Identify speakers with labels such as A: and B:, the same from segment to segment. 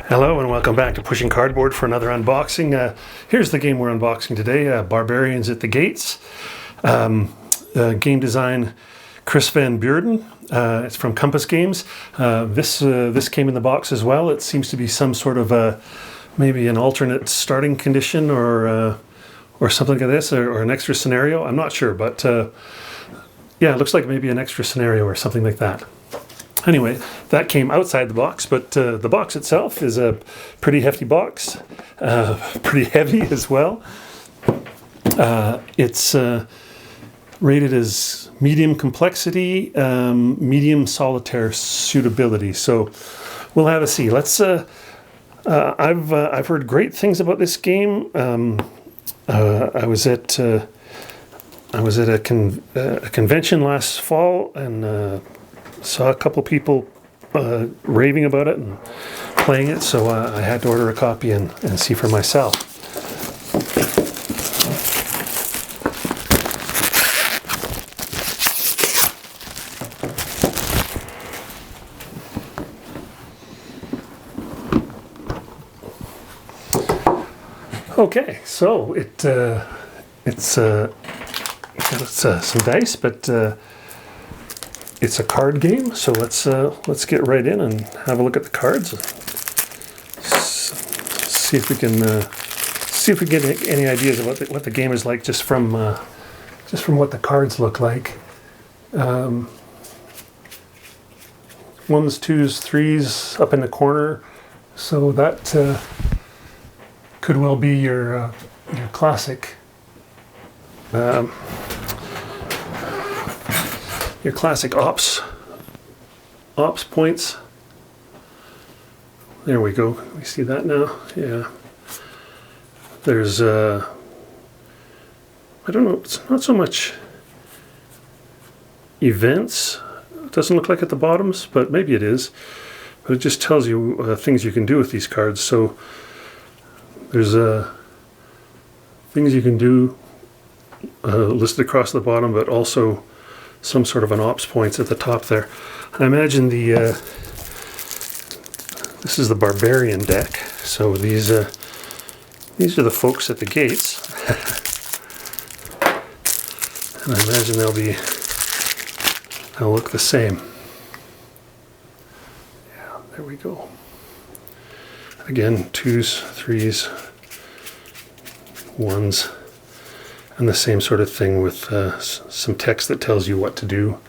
A: Hello and welcome back to Pushing Cardboard for another unboxing. Here's the game we're unboxing today, Barbarians at the Gates. Game design, Kris van Beurden. It's from Compass Games. This came in the box as well. It seems to be some sort of maybe an alternate starting condition or something like this, or an extra scenario. I'm not sure, but yeah, it looks like maybe an extra scenario or something like that. Anyway, that came outside the box, but the box itself is a pretty hefty box, pretty heavy as well. It's rated as medium complexity, medium solitaire suitability. So we'll have a see. Let's. I've heard great things about this game. I was at a convention last fall and saw a couple people raving about it and playing it, so I had to order a copy and see for myself. Okay, so it's some dice, but it's a card game, so let's get right in and have a look at the cards. See if we get any ideas of what the game is like just from what the cards look like. Ones, twos, threes up in the corner, so that could well be your classic. Your classic ops points. There we go. We see that now. Yeah. There's I don't know. It's not so much events. It doesn't look like at the bottoms, but maybe it is. But it just tells you things you can do with these cards. So there's things you can do listed across the bottom, but also some sort of an ops points at the top there. I imagine this is the Barbarian deck. So these are the folks at the gates. And I imagine they'll look the same. Yeah, there we go. Again, twos, threes, ones. And the same sort of thing with some text that tells you what to do,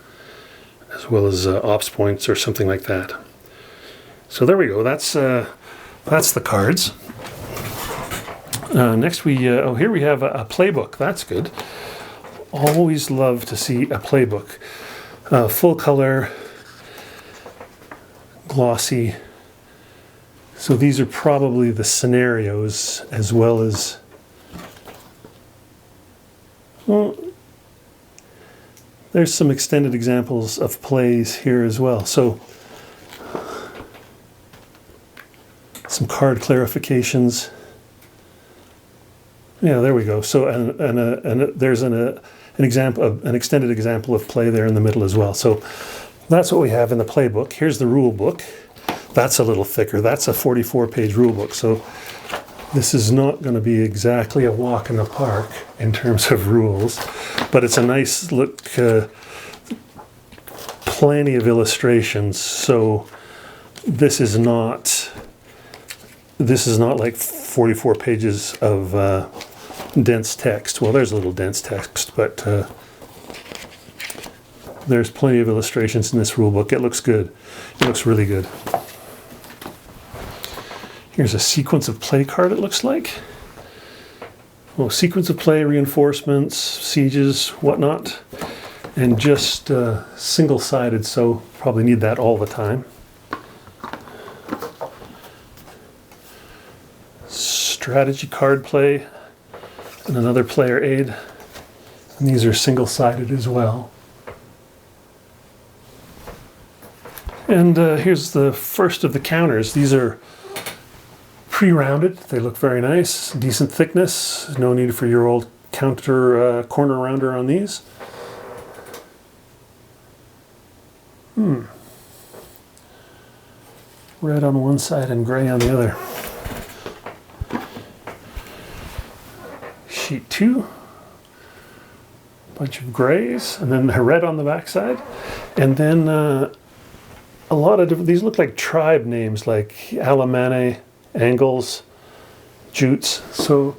A: as well as ops points or something like that. So there we go. That's the cards. Next here we have a playbook. That's good. Always love to see a playbook. Full color, glossy. So these are probably the scenarios as well as. Well, there's some extended examples of plays here as well. So, some card clarifications. Yeah, there we go. So, and there's an extended example of play there in the middle as well. So, that's what we have in the playbook. Here's the rule book. That's a little thicker. That's a 44-page rule book. So. This is not going to be exactly a walk in the park in terms of rules, but it's a nice look, plenty of illustrations. So this is not like 44 pages of dense text. Well, there's a little dense text, but there's plenty of illustrations in this rule book. It looks good. It looks really good. Here's a sequence of play card, it looks like. Well, sequence of play, reinforcements, sieges, whatnot. And just single-sided, so probably need that all the time. Strategy card play, and another player aid. And these are single-sided as well. And here's the first of the counters. These are pre-rounded. They look very nice. Decent thickness. No need for your old counter corner rounder on these. red on one side and gray on the other. Sheet 2, bunch of grays, and then the red on the back side. And then a lot of different, these look like tribe names like Alamane, Angles, Jutes. So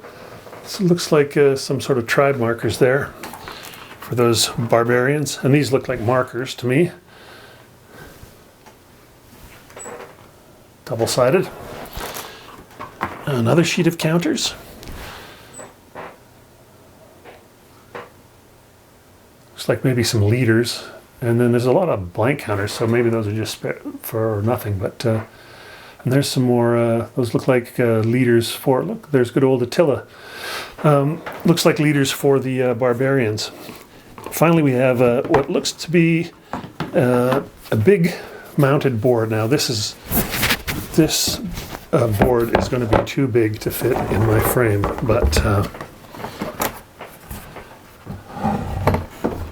A: this looks like some sort of tribe markers there for those barbarians. And these look like markers to me. Double-sided. Another sheet of counters. Looks like maybe some leaders. And then there's a lot of blank counters, so maybe those are just for nothing. But and there's some more, those look like leaders for, look, there's good old Attila. Looks like leaders for the barbarians. Finally, we have what looks to be a big mounted board. Now, this board is going to be too big to fit in my frame, but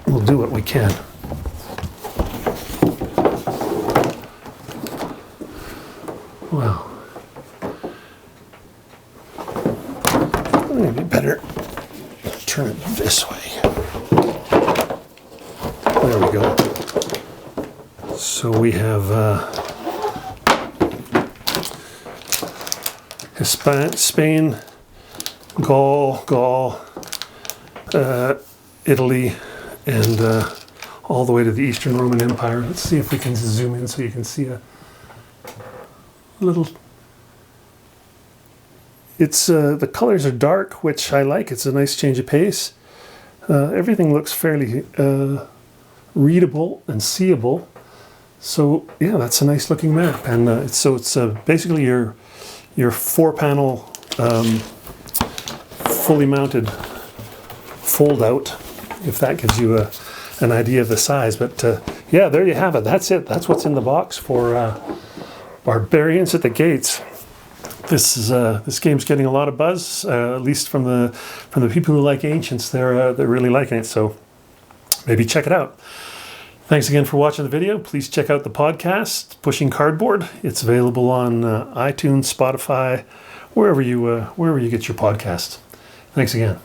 A: we'll do what we can. Well, maybe better turn it this way. There we go. So we have Spain, Gaul, Italy, and all the way to the Eastern Roman Empire. Let's see if we can zoom in so you can see a little. It's the colors are dark, which I like. It's a nice change of pace. Everything looks fairly readable and seeable. So yeah, that's a nice looking map. And it's basically your 4-panel fully mounted fold out, if that gives you an idea of the size. But yeah, there you have it. That's it. That's what's in the box for Barbarians at the Gates. This game's getting a lot of buzz, at least from the people who like Ancients. They're really liking it. So maybe check it out. Thanks again for watching the video. Please check out the podcast, Pushing Cardboard. It's available on iTunes, Spotify, wherever you get your podcasts. Thanks again.